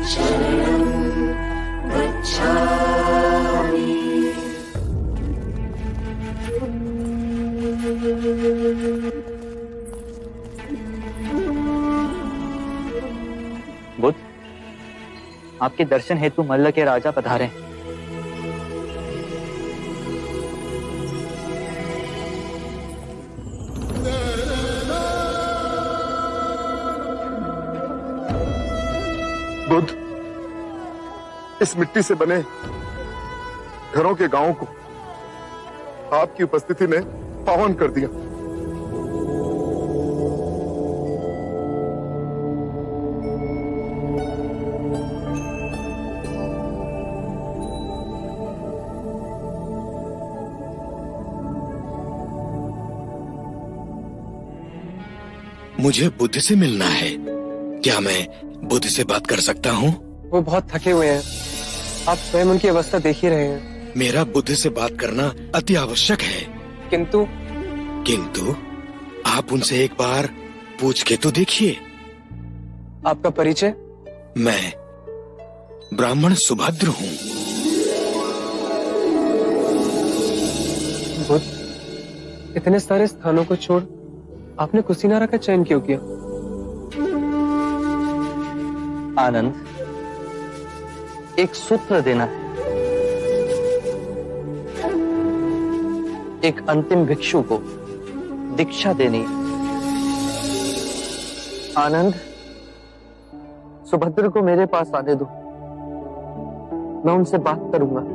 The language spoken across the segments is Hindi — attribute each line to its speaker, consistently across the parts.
Speaker 1: शरणं गच्छामि।
Speaker 2: बुद्ध, आपके दर्शन हेतु मल्ल के राजा पधारे।
Speaker 3: बुद्ध, इस मिट्टी से बने घरों के गांवों को आपकी उपस्थिति ने पावन कर दिया।
Speaker 4: मुझे बुद्ध से मिलना है। क्या मैं बुद्ध से बात कर सकता हूँ?
Speaker 5: वो बहुत थके हुए हैं, आप स्वयं उनकी अवस्था देख ही रहे हैं।
Speaker 4: मेरा बुद्ध से बात करना अति आवश्यक है।
Speaker 5: किंतु
Speaker 4: आप उनसे एक बार पूछ के तो देखिए।
Speaker 5: आपका परिचय?
Speaker 4: मैं ब्राह्मण सुभद्र हूँ।
Speaker 5: बुद्ध, इतने सारे स्थानों को छोड़ आपने कुशीनारा का चयन क्यों किया?
Speaker 2: आनंद, एक सूत्र देना है। एक अंतिम भिक्षु को दीक्षा देनी है। आनंद, सुभद्र को मेरे पास आने दो, मैं उनसे बात करूंगा।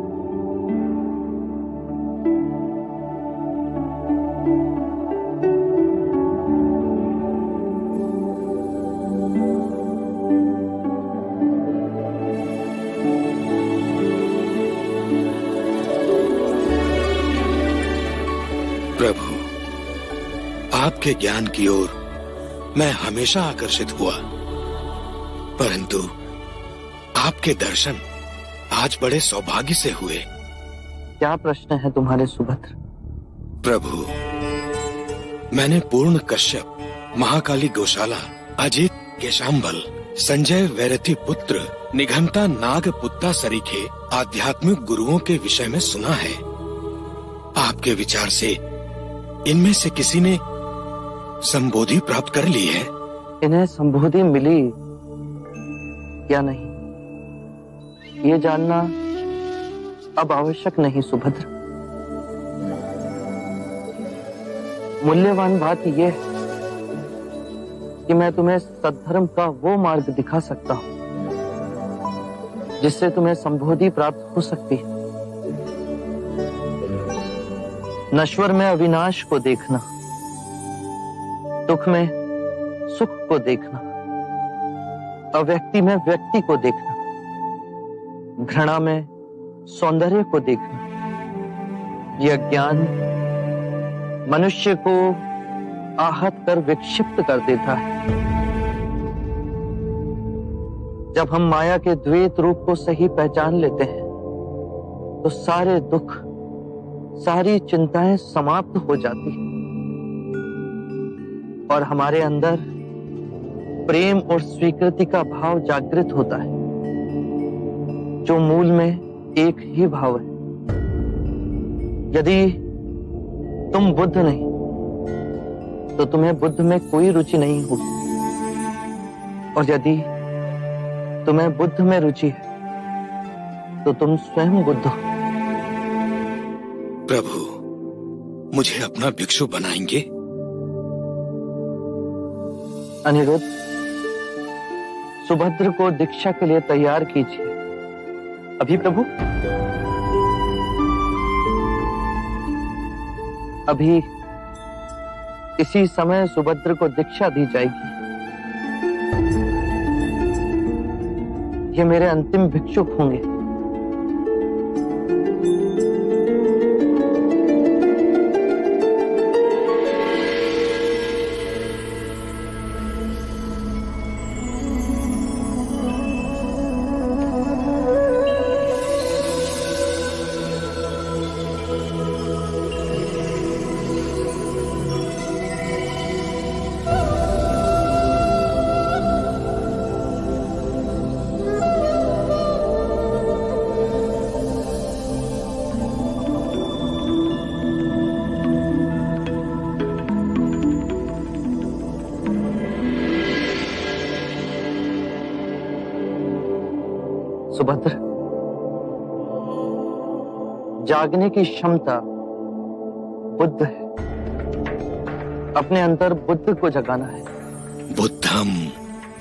Speaker 4: प्रभु, आपके ज्ञान की ओर मैं हमेशा आकर्षित हुआ, परंतु आपके दर्शन आज बड़े सौभाग्य से हुए।
Speaker 2: क्या प्रश्न है तुम्हारे सुभद्र?
Speaker 4: प्रभु, मैंने पूर्ण कश्यप, महाकाली गौशाला, अजित केशाम्बल, संजय वैरथी पुत्र, निघंता नाग पुत्ता सरीखे आध्यात्मिक गुरुओं के विषय में सुना है। आपके विचार से इनमें से किसी ने संबोधि प्राप्त कर ली है?
Speaker 2: इन्हें संबोधि मिली या नहीं, ये जानना अब आवश्यक नहीं सुभद्र। मूल्यवान बात यह है कि मैं तुम्हें सद्धर्म का वो मार्ग दिखा सकता हूं जिससे तुम्हें संबोधि प्राप्त हो सकती है। नश्वर में अविनाश को देखना, दुख में सुख को देखना, अव्यक्ति में व्यक्ति को देखना, घृणा में सौंदर्य को देखना, यह ज्ञान मनुष्य को आहत कर विक्षिप्त कर देता है। जब हम माया के द्वैत रूप को सही पहचान लेते हैं तो सारे दुख, सारी चिंताएं समाप्त हो जाती हैं और हमारे अंदर प्रेम और स्वीकृति का भाव जागृत होता है, जो मूल में एक ही भाव है। यदि तुम बुद्ध नहीं तो तुम्हें बुद्ध में कोई रुचि नहीं होगी, और यदि तुम्हें बुद्ध में रुचि है तो तुम स्वयं बुद्ध हो।
Speaker 4: प्रभु, मुझे अपना भिक्षु बनाएंगे?
Speaker 2: अनिरुद्ध, सुभद्र को दीक्षा के लिए तैयार कीजिए। अभी प्रभु? अभी इसी समय सुभद्र को दीक्षा दी जाएगी। ये मेरे अंतिम भिक्षुक होंगे। सुभद्र, जागने की क्षमता बुद्ध है। अपने अंदर बुद्ध को जगाना है।
Speaker 4: बुद्धम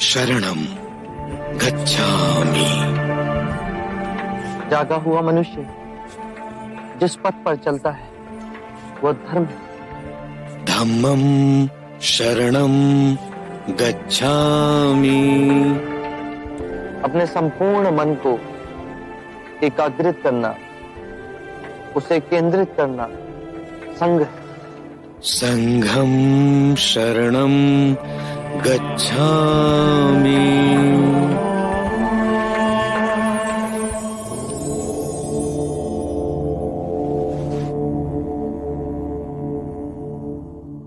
Speaker 4: शरणम गच्छामि।
Speaker 2: जागा हुआ मनुष्य जिस पथ पर चलता है वो धर्म है।
Speaker 4: धम्मम शरणम गच्छामि।
Speaker 2: अपने संपूर्ण मन को एकाग्रित करना, उसे केंद्रित करना संघ है।
Speaker 4: संघम शरणम गच्छामि।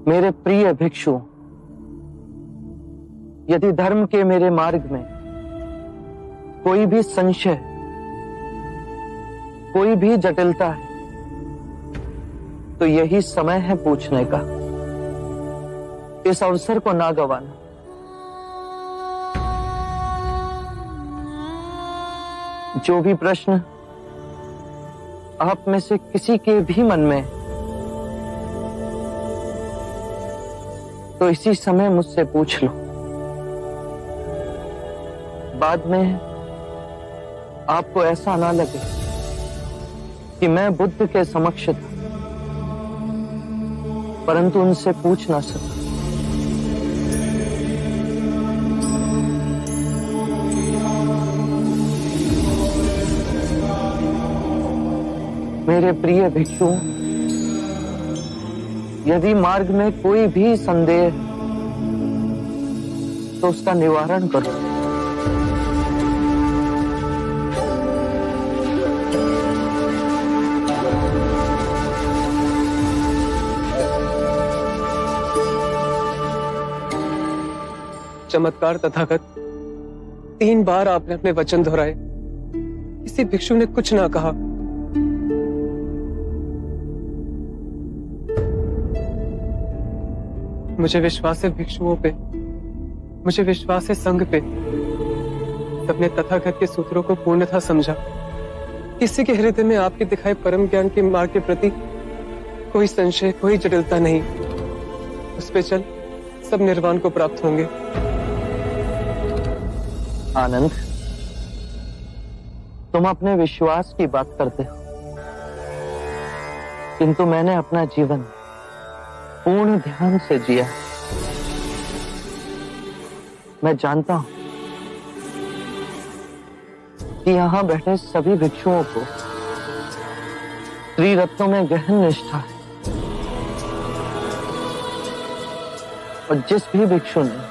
Speaker 2: मेरे प्रिय भिक्षु, यदि धर्म के मेरे मार्ग में कोई भी संशय, कोई भी जटिलता है, तो यही समय है पूछने का। इस अवसर को ना गवाना। जो भी प्रश्न आप में से किसी के भी मन में, तो इसी समय मुझसे पूछ लो। बाद में आपको ऐसा ना लगे कि मैं बुद्ध के समक्ष था परंतु उनसे पूछ ना सका। मेरे प्रिय भिक्षु, यदि मार्ग में कोई भी संदेह तो उसका निवारण करो।
Speaker 5: चमत्कार तथागत, 3 बार आपने अपने वचन दोहराए, किसी भिक्षु ने कुछ ना कहा। मुझे विश्वास है भिक्षुओं पे, मुझे विश्वास है संघ पे। सबने तथागत के सूत्रों को पूर्णतः समझा। किसी के हृदय में आपके दिखाए परम ज्ञान के मार्ग के प्रति कोई संशय, कोई जटिलता नहीं। उस पे चल सब निर्वाण को प्राप्त होंगे।
Speaker 2: आनंद, तुम अपने विश्वास की बात करते हो, किंतु मैंने अपना जीवन पूर्ण ध्यान से जिया। मैं जानता हूं कि यहां बैठे सभी भिक्षुओं को त्रिरत्नों में गहन निष्ठा है, और जिस भी भिक्षु ने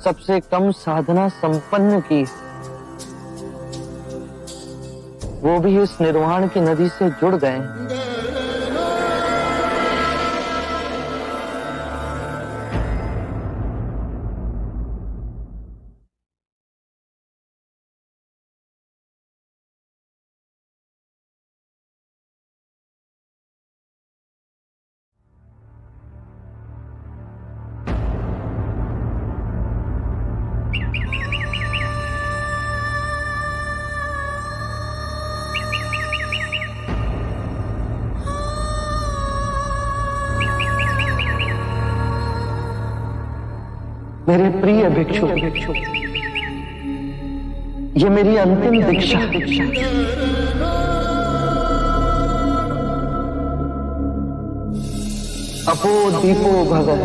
Speaker 2: सबसे कम साधना संपन्न की, वो भी इस निर्वाण की नदी से जुड़ गए। मेरे प्रिय भिक्षु, ये मेरी अंतिम दीक्षा। अपो दीपो भगत,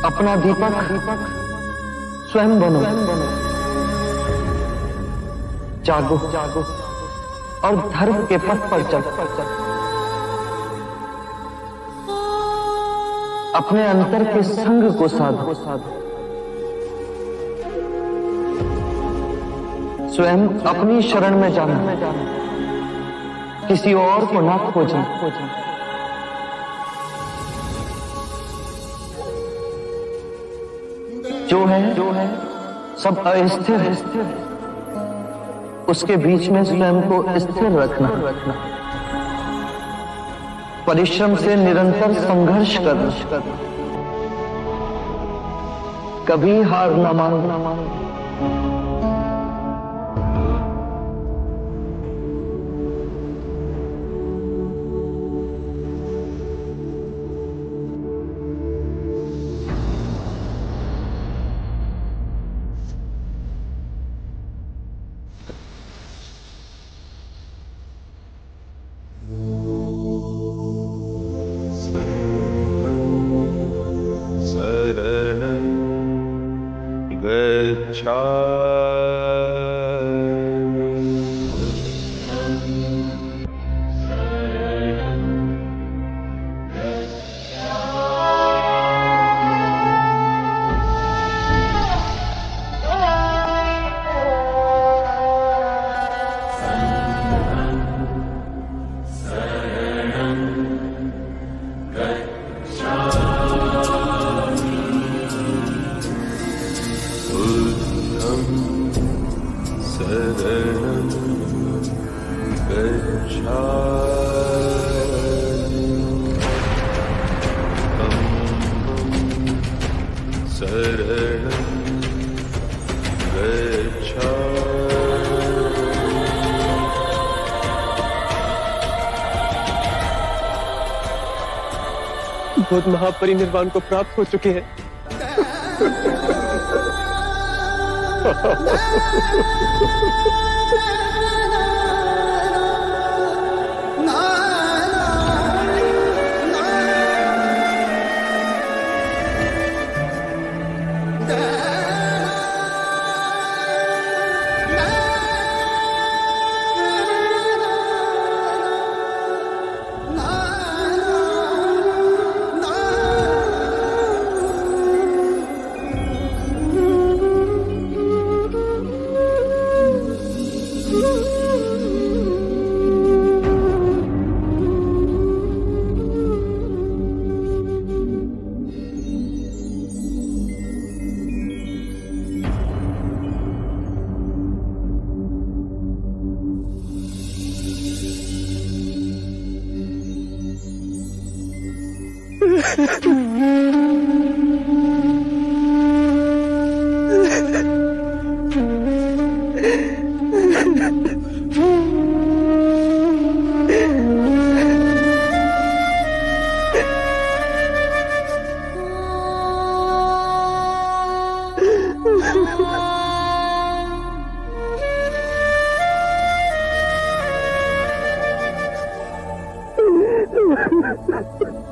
Speaker 2: अपना दीपक स्वयं बनो। जागो जागो और धर्म के पथ पर चलो। अपने अंतर के संग को साधो। स्वयं अपनी शरण में जाना, किसी और को ना खोजना। जो है सब अस्थिर है, उसके बीच में स्वयं को स्थिर रखना। परिश्रम से निरंतर संघर्ष करना, कभी हार न मानना।
Speaker 5: बुद्ध महापरिनिर्वाण को प्राप्त हो चुके हैं।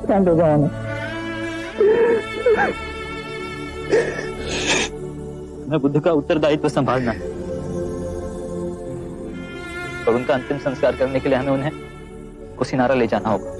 Speaker 1: शांत हो जाओ ना। मैं बुद्ध का उत्तरदायित्व संभालना है और उनका अंतिम संस्कार करने के लिए हमें उन्हें कुशीनारा ले जाना होगा।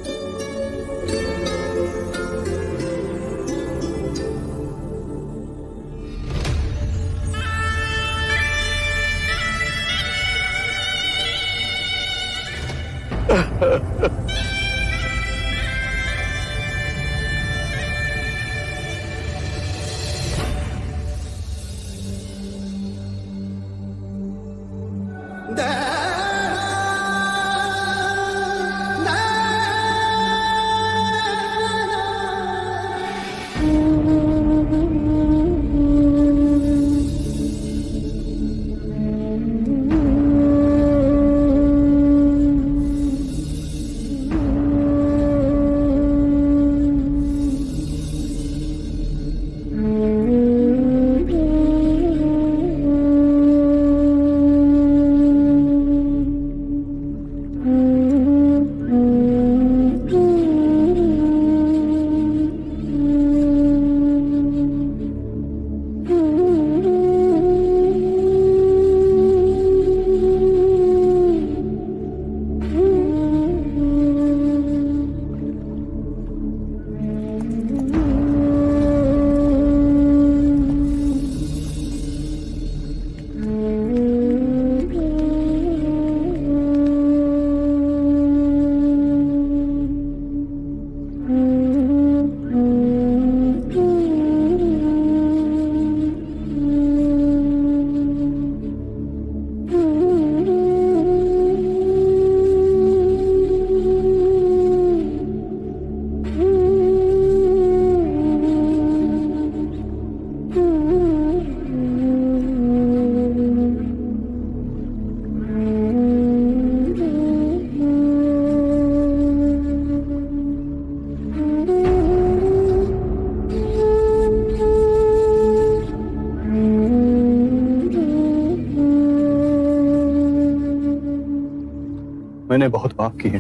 Speaker 6: मैंने बहुत पाप किए,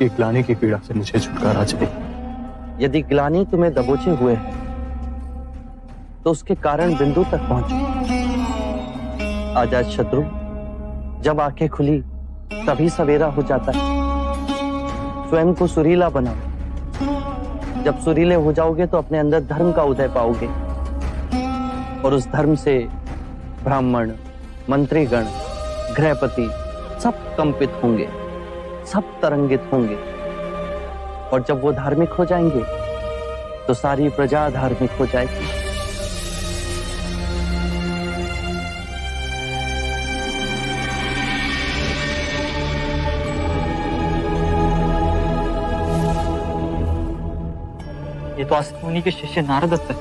Speaker 6: ये ग्लानि की पीड़ा से मुझे छुटकारा चाहिए।
Speaker 2: यदि ग्लानि तुम्हें दबोचे हुए है तो उसके कारण बिंदु तक पहुंचो। आजाद शत्रु, जब आंखें खुली तभी सवेरा हो जाता है। स्वयं को सुरीला बनाओ। जब सुरीले हो जाओगे तो अपने अंदर धर्म का उदय पाओगे और उस धर्म से ब्राह्मण, मंत्रीगण, गृहपति सब कंपित होंगे, सब तरंगित होंगे। और जब वो धार्मिक हो जाएंगे तो सारी प्रजा धार्मिक हो जाएगी।
Speaker 1: ये तो असित मुनि के शिष्य नारद है।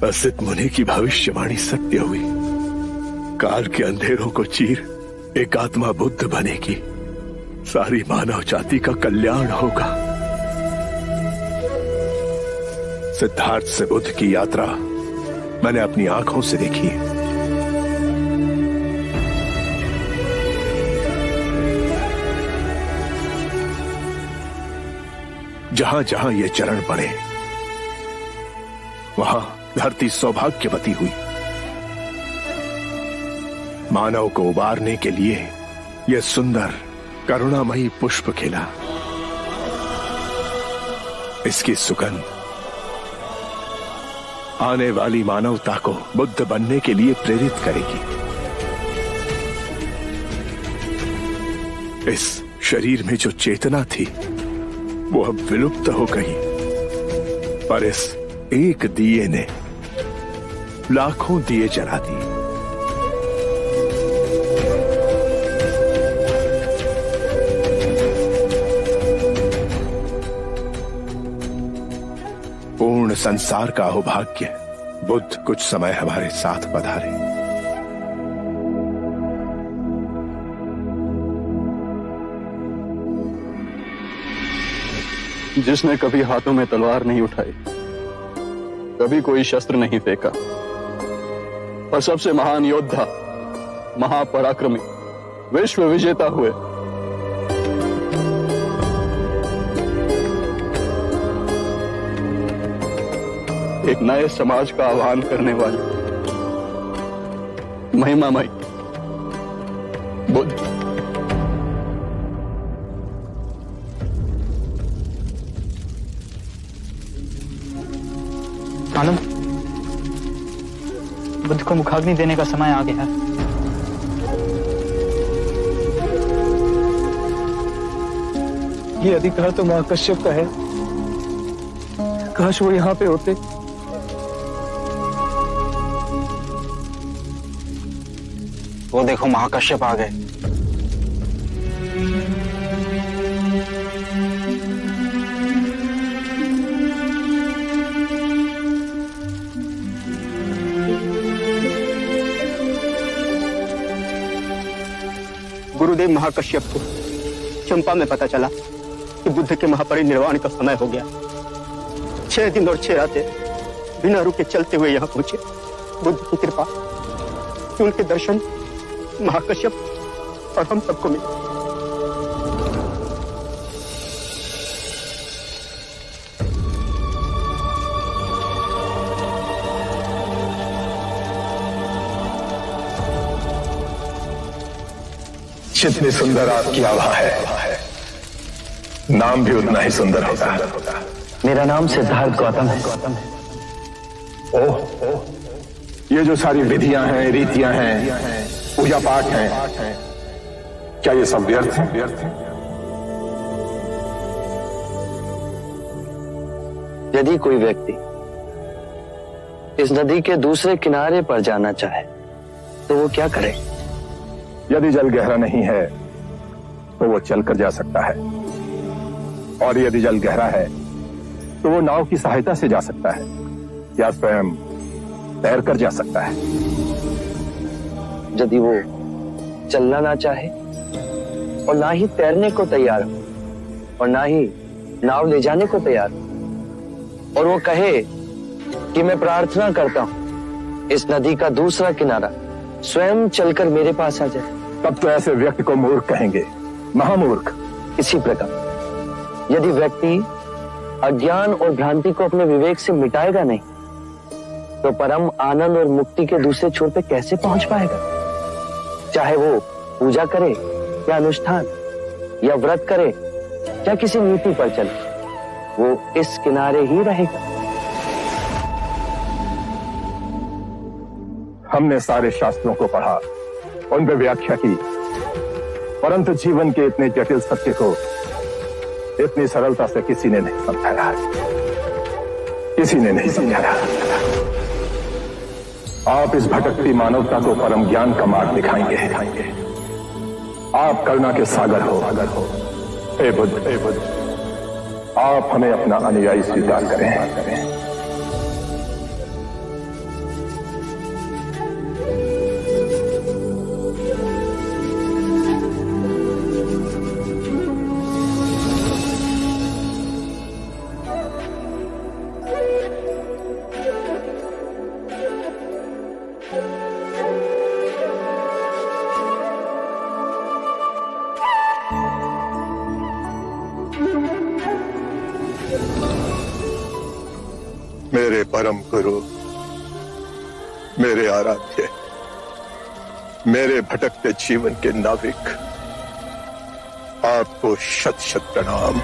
Speaker 7: असित मुनि की भविष्यवाणी सत्य हुई। काल के अंधेरों को चीर एक आत्मा बुद्ध बनेगी। सारी मानव जाति का कल्याण होगा। सिद्धार्थ से बुद्ध की यात्रा मैंने अपनी आंखों से देखी है। जहां जहां ये चरण पड़े वहां धरती सौभाग्यवती हुई। मानव को उबारने के लिए यह सुंदर करुणामयी पुष्प खिला। इसकी सुगंध आने वाली मानवता को बुद्ध बनने के लिए प्रेरित करेगी। इस शरीर में जो चेतना थी वो अब विलुप्त हो गई, पर इस एक दिए ने लाखों दिए जला दिए। पूर्ण संसार का अहोभाग्य बुद्ध कुछ समय हमारे साथ पधारे।
Speaker 6: जिसने कभी हाथों में तलवार नहीं उठाई, कभी कोई शस्त्र नहीं फेंका और सबसे महान योद्धा, महापराक्रमी, विश्व विजेता हुए, एक नए समाज का आह्वान करने वाले महिमामय बुद्ध।
Speaker 1: आनंद, बुद्ध को मुखाग्नि देने का समय आ गया है।
Speaker 5: ये अधिकार तो महाकश्यप का है। काश वो यहाँ पे होते।
Speaker 2: वो देखो महाकश्यप आ गए।
Speaker 5: गुरुदेव महाकश्यप को चंपा में पता चला कि बुद्ध के महापरिनिर्वाण का समय हो गया। 6 दिन और 6 रातें बिना रुके चलते हुए यहाँ पहुंचे। बुद्ध की कृपा कि उनके दर्शन महाकश्यप और हम सबको मिले।
Speaker 7: जितनी सुंदर आपकी आभा है, नाम भी उतना ही सुंदर होता है।
Speaker 2: मेरा नाम सिद्धार्थ गौतम है।
Speaker 7: ओह, ये जो सारी विधियां हैं, रीतियां हैं, पूजा पाठ हैं, क्या ये सब व्यर्थ हैं?
Speaker 2: यदि कोई व्यक्ति इस नदी के दूसरे किनारे पर जाना चाहे तो वो क्या करे?
Speaker 7: यदि जल गहरा नहीं है तो वो चलकर जा सकता है, और यदि जल गहरा है तो वो नाव की सहायता से जा सकता है या स्वयं तैरकर जा सकता है।
Speaker 2: यदि वो चलना ना चाहे और ना ही तैरने को तैयार हो और ना ही नाव ले जाने को तैयार हो और वो कहे कि मैं प्रार्थना करता हूं इस नदी का दूसरा किनारा स्वयं चलकर मेरे पास आ जाए,
Speaker 7: तब तो ऐसे व्यक्ति को मूर्ख कहेंगे, महामूर्ख।
Speaker 2: इसी प्रकार यदि व्यक्ति अज्ञान और भ्रांति को अपने विवेक से मिटाएगा नहीं, तो परम आनंद और मुक्ति के दूसरे छोर पे कैसे पहुंच पाएगा? चाहे वो पूजा करे या अनुष्ठान या व्रत करे या किसी नीति पर चले, वो इस किनारे ही रहेगा।
Speaker 7: हमने सारे शास्त्रों को पढ़ा, उन पर व्याख्या की, परंतु जीवन के इतने जटिल सत्य को इतनी सरलता से किसी ने नहीं समझाया, किसी ने नहीं समझाया। आप इस भटकती मानवता को परम ज्ञान का मार्ग दिखाएंगे। आप करुणा के सागर हो। हे बुद्ध, आप हमें अपना अनुयायी स्वीकार करें।
Speaker 3: मेरे परम गुरु, मेरे आराध्य, मेरे भटकते जीवन के नाविक, आपको शत शत प्रणाम।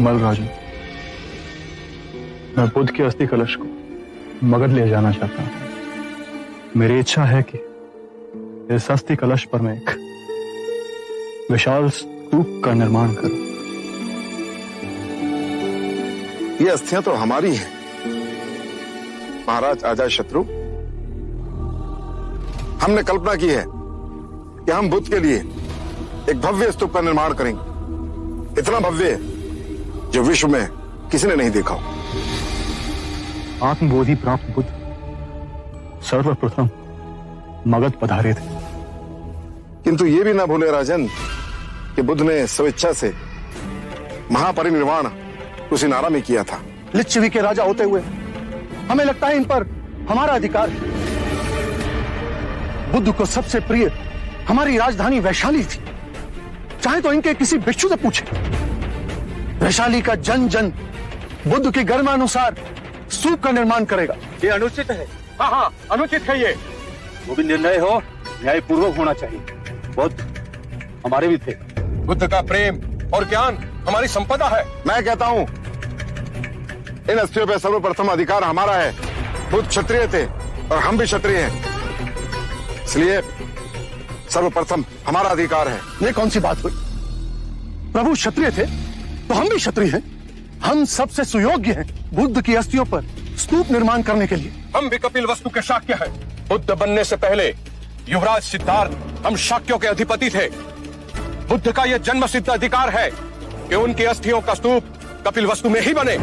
Speaker 6: मलराजू, मैं बुद्ध के अस्थि कलश को मगध ले जाना चाहता हूं। मेरी इच्छा है कि इस अस्थि कलश पर मैं एक विशाल स्तूप का निर्माण करूं।
Speaker 3: ये अस्थियां तो हमारी हैं, महाराज अजात शत्रु, हमने कल्पना की है कि हम बुद्ध के लिए एक भव्य स्तूप का निर्माण करेंगे, इतना भव्य जो विश्व में किसी ने नहीं देखा हो।
Speaker 6: आत्मबोधि प्राप्त बुद्ध सर्वप्रथम मगध पधारे थे,
Speaker 3: किंतु ये भी ना भूले राजन कि बुद्ध ने स्वेच्छा से महापरिनिर्वाण कुशीनारा में किया था।
Speaker 8: लिच्छवी के राजा होते हुए हमें लगता है इन पर हमारा अधिकार है। बुद्ध को सबसे प्रिय हमारी राजधानी वैशाली थी, चाहे तो इनके किसी भिक्षु से पूछे। वैशाली का जन जन बुद्ध की गरिमानुसार स्तूप का निर्माण करेगा।
Speaker 7: ये अनुचित है। हाँ हाँ, अनुचित है ये। वो भी निर्णय हो न्यायपूर्वक होना चाहिए। बुद्ध हमारे भी थे। बुद्ध का प्रेम और ज्ञान हमारी संपदा है।
Speaker 3: मैं कहता हूं इन अस्थियों पर सर्वप्रथम अधिकार हमारा है। बुद्ध क्षत्रिय थे और हम भी क्षत्रिय हैं, इसलिए सर्वप्रथम हमारा अधिकार है।
Speaker 8: ये कौन सी बात हुई? प्रभु क्षत्रिय थे तो हम भी क्षत्रिय हैं। हम सबसे सुयोग्य हैं बुद्ध की अस्थियों पर स्तूप निर्माण करने के लिए।
Speaker 7: हम भी कपिल वस्तु के शाक्य हैं। बुद्ध बनने से पहले युवराज सिद्धार्थ हम शाक्यों के अधिपति थे। बुद्ध का यह जन्म सिद्ध अधिकार है कि उनकी अस्थियों का स्तूप कपिल वस्तु में ही बने।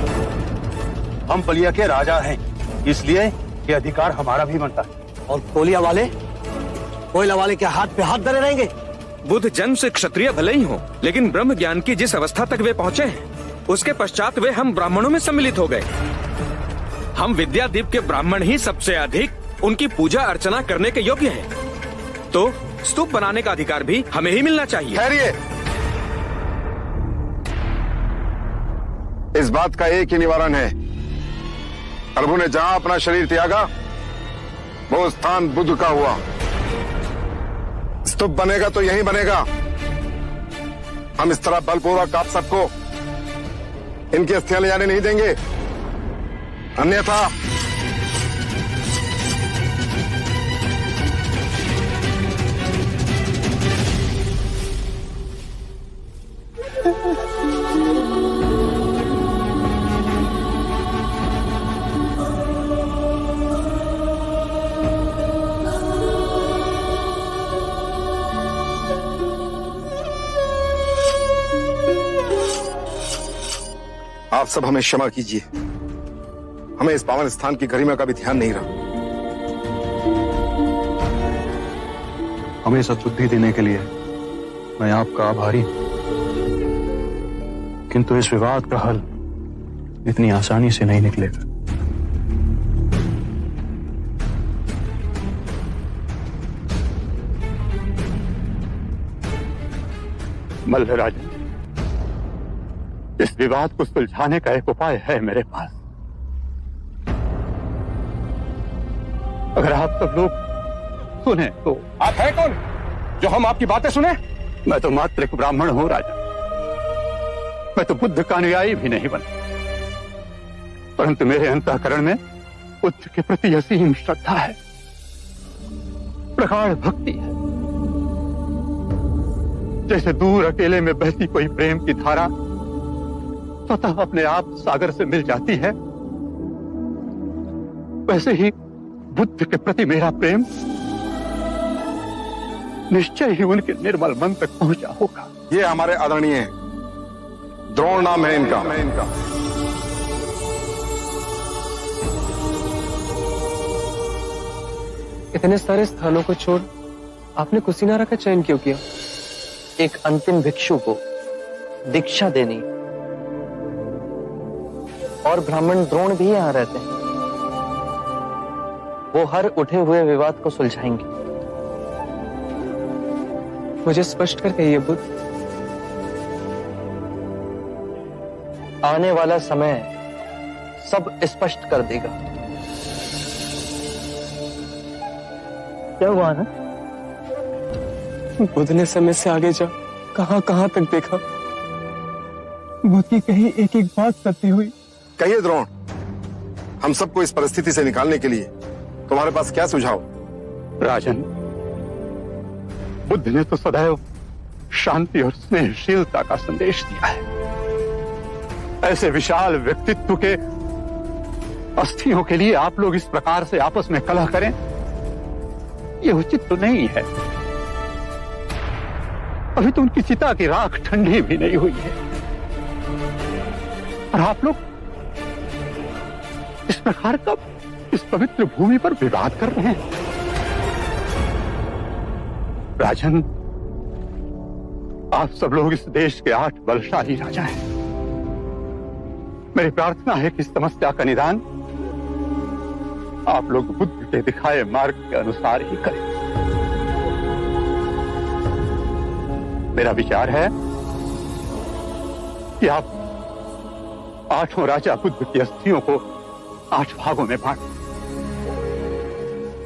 Speaker 7: हम बलिया के राजा हैं, इसलिए ये अधिकार हमारा भी बनता है।
Speaker 8: और कोयला वाले के हाथ पे हाथ धरे रहेंगे।
Speaker 9: बुद्ध जन्म से क्षत्रिय भले ही हो, लेकिन ब्रह्म ज्ञान की जिस अवस्था तक वे पहुँचे हैं उसके पश्चात वे हम ब्राह्मणों में सम्मिलित हो गए। हम विद्यादीप के ब्राह्मण ही सबसे अधिक उनकी पूजा अर्चना करने के योग्य हैं। तो स्तूप बनाने का अधिकार भी हमें ही मिलना चाहिए।
Speaker 3: ठहरिए, इस बात का एक ही निवारण है। प्रभु ने जहां अपना शरीर त्यागा वो स्थान बुद्ध का हुआ। स्तूप बनेगा तो यही बनेगा। हम इस तरह बलपूर्वक आप सबको इनकी अस्थियां ले जाने नहीं देंगे, अन्यथा आप सब हमें क्षमा कीजिए। हमें इस पावन स्थान की गरिमा का भी ध्यान नहीं रहा।
Speaker 6: हमें सद्बुद्धि देने के लिए मैं आपका आभारी हूं, किंतु इस विवाद का हल इतनी आसानी से नहीं निकलेगा।
Speaker 7: मल्लराज, इस विवाद को सुलझाने का एक उपाय है मेरे पास। अगर आप सब लोग सुने तो। आप हैं कौन जो हम आपकी बातें सुने? मैं तो मात्र एक ब्राह्मण हूं राजा। मैं तो बुद्ध का अनुयायी भी नहीं बना, परंतु मेरे अंतःकरण में बुद्ध के प्रति असीम श्रद्धा है, प्रगाढ़ भक्ति है। जैसे दूर अकेले में बहती कोई प्रेम की धारा स्वतः अपने आप सागर से मिल जाती है, वैसे ही बुद्ध के प्रति मेरा प्रेम निश्चय ही उनके निर्मल मन तक पहुंचा होगा।
Speaker 3: ये हमारे आदरणीय हैं, द्रोण नाम है इनका।
Speaker 5: इतने सारे स्थानों को छोड़ आपने कुशीनारा का चयन क्यों किया?
Speaker 2: एक अंतिम भिक्षु को दीक्षा देनी, और ब्राह्मण द्रोण भी यहां रहते हैं। वो हर उठे हुए विवाद को सुलझाएंगे।
Speaker 5: मुझे स्पष्ट कर कहिए बुद्ध।
Speaker 2: आने वाला समय सब स्पष्ट कर देगा। क्या हुआ ना?
Speaker 5: बुद्ध ने समय से आगे जा कहां कहां तक देखा। बुद्ध की कही एक एक बात सत्य हुई।
Speaker 3: कहिए द्रोण, हम सबको इस परिस्थिति से निकालने के लिए तुम्हारे पास क्या सुझाव?
Speaker 7: राजन, बुद्ध ने तो सदैव शांति और स्नेहशीलता का संदेश दिया है। ऐसे विशाल व्यक्तित्व के
Speaker 8: अस्थियों के लिए आप लोग इस प्रकार से आपस में कलह करें, यह उचित तो नहीं है। अभी तो उनकी चिता की राख ठंडी भी नहीं हुई है और आप लोग इस प्रकार का इस पवित्र भूमि पर विवाद कर रहे हैं। राजन, आप सब लोग इस देश के 8 बलशाली राजा हैं। मेरी प्रार्थना है कि इस समस्या का निदान आप लोग बुद्ध के दिखाए मार्ग के अनुसार ही करें। मेरा विचार है कि आप 8 राजा बुद्ध की अस्थियों को 8 भागों में बांटें।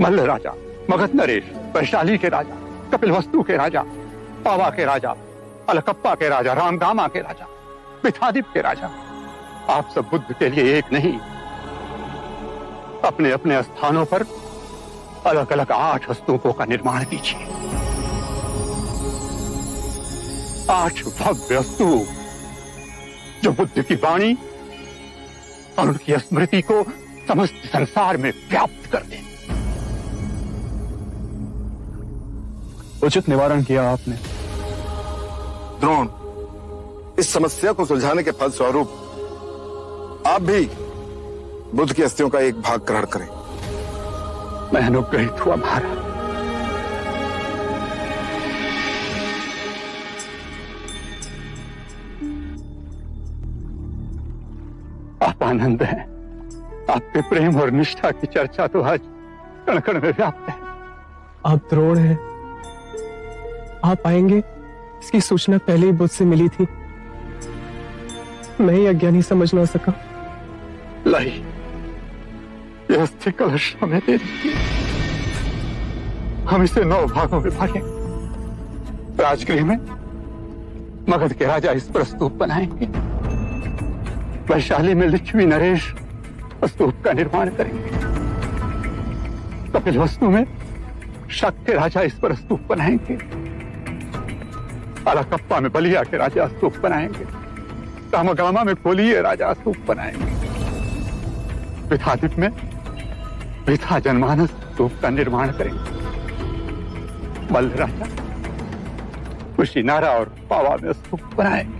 Speaker 8: मल्ल राजा, मगध नरेश, वैशाली के राजा, कपिलवस्तु के राजा, पावा के राजा, अलकप्पा के राजा, रामगामा के राजा, पिथादीप के राजा, आप सब बुद्ध के लिए एक नहीं, अपने अपने स्थानों पर अलग अलग 8 स्तूपों का निर्माण कीजिए। 8 भव्य स्तूप जो बुद्ध की वाणी और उनकी स्मृति को समस्त संसार में व्याप्त कर दें।
Speaker 6: उचित निवारण किया आपने।
Speaker 3: द्रोण, इस समस्या को सुलझाने के फलस्वरूप आप भी बुद्ध की अस्थियों का एक भाग ग्रहण करें।
Speaker 8: मैं अनुग्रहित हुआ महाराज। आप आनंद हैं। आपके प्रेम और निष्ठा की चर्चा तो आज कण कण में व्याप्त है।
Speaker 5: आप द्रोण हैं। आप आएंगे इसकी सूचना पहले ही बुद्ध से मिली थी। मैं ही अज्ञानी समझ ना सका।
Speaker 8: लाई, यह अस्थि कलश हमें दे दीजिए। हम इसे 9 भागों में बांटेंगे। राजगृह में मगध के राजा इस पर स्तूप बनाएंगे। वैशाली में लिच्छवी नरेश स्तूप का निर्माण करेंगे। कपिलवस्तु में शक के राजा इस पर स्तूप बनाएंगे। अलकप्पा में बलिया के राजा स्तूप बनाएंगे। रामगामा में कोलीय राजा स्तूप बनाएंगे। पिथादीप में पिथा जनमानस स्तूप का निर्माण करेंगे। मल्ल राजा कुशीनारा और पावा में स्तूप बनाएंगे।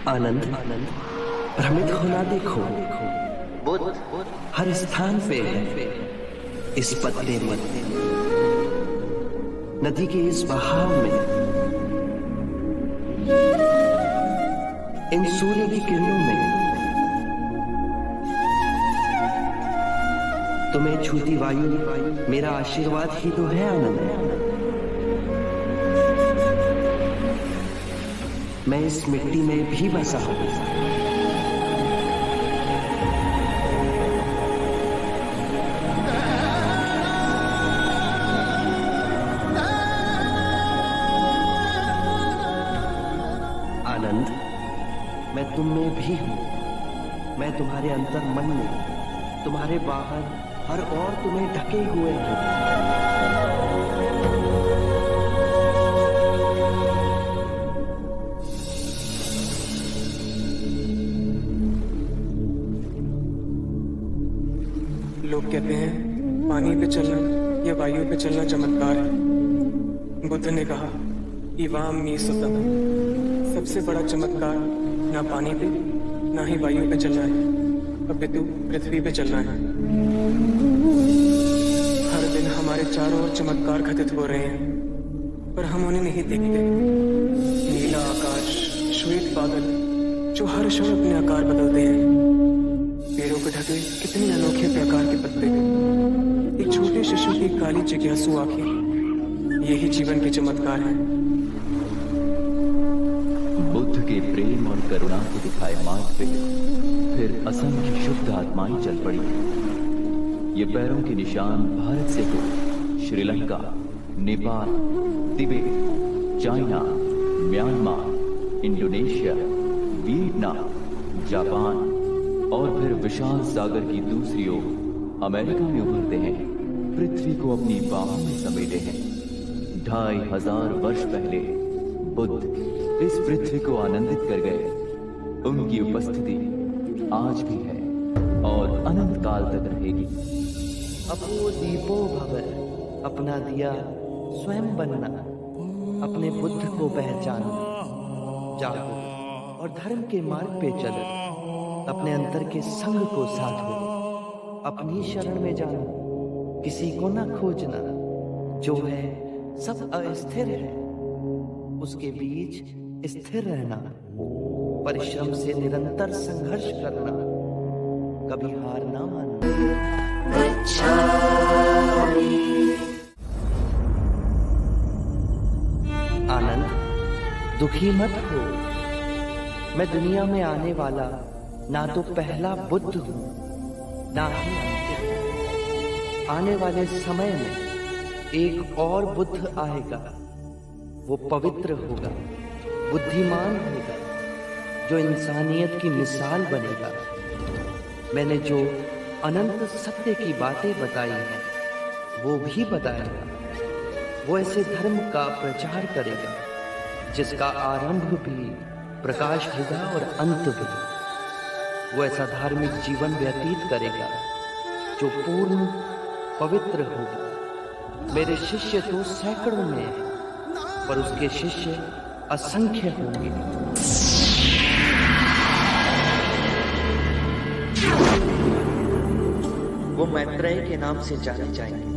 Speaker 10: आनंद, भ्रमित होना देखो। बुद्ध हर स्थान पे है। इस पत्ते में, नदी के इस बहाव में, इन सूर्य की किरणों में, तुम्हें छूती वायु मेरा आशीर्वाद ही तो है आनंद। मैं इस मिट्टी में भी बसा हूं। आनंद, मैं तुम में भी हूं। मैं तुम्हारे अंतर मन में, तुम्हारे बाहर हर और तुम्हें ढके हुए हूं।
Speaker 5: लोग कहते हैं पानी पे चलना या वायु पे चलना चमत्कार है। बुद्ध ने कहा कि वाम मी सुतम, सबसे बड़ा चमत्कार ना पानी पे ना ही वायु पे चलना है, अपितु पृथ्वी पे चलना है। हर दिन हमारे चारों ओर चमत्कार घटित हो रहे हैं, पर हम उन्हें नहीं देखते। नीला आकाश, श्वेत बादल जो हर क्षण अपने आकार बदलते हैं, पेड़ों पे ढके कितने अनोखे प्रकार के पत्ते, एक छोटे शिशु की काली जिज्ञासु आंखें, यही जीवन के चमत्कार हैं।
Speaker 11: बुद्ध के प्रेम और करुणा को दिखाए मार्ग पे फिर असंख्य शुद्ध आत्माएं चल पड़ी। ये पैरों के निशान भारत से हो Sri Lanka, Nepal, Tibet, China, Myanmar, Indonesia, Vietnam, Japan और फिर विशाल सागर की दूसरी ओर अमेरिका में उभरते हैं, पृथ्वी को अपनी बाहों में समेटे हैं। 2500 वर्ष पहले बुद्ध इस पृथ्वी को आनंदित कर गए। उनकी उपस्थिति आज भी है और अनंत काल तक रहेगी।
Speaker 10: अपो दीपो भव, अपना दिया स्वयं बनना, अपने बुद्ध को पहचानो, जागो और धर्म के मार्ग पे चलो, अपने अंतर के संग को साधो, अपनी शरण में जानो, किसी को न खोजना, जो है सब अस्थिर है, उसके बीच स्थिर रहना, परिश्रम से निरंतर संघर्ष करना, कभी हार ना मानना। आनंद, दुखी मत हो। मैं दुनिया में आने वाला ना तो पहला बुद्ध हूं, ना ही अंतिम। आने वाले समय में एक और बुद्ध आएगा। वो पवित्र होगा, बुद्धिमान होगा, जो इंसानियत की मिसाल बनेगा। मैंने जो अनंत सत्य की बातें बताई हैं, वो भी बताएगा। वो ऐसे धर्म का प्रचार करेगा जिसका आरंभ भी प्रकाश होगा और अंत भी। वो ऐसा धार्मिक जीवन व्यतीत करेगा जो पूर्ण पवित्र होगा। मेरे शिष्य तो सैकड़ों में हैं, पर उसके शिष्य असंख्य होंगे। वो मैत्रेय के नाम से जाने जाएंगे।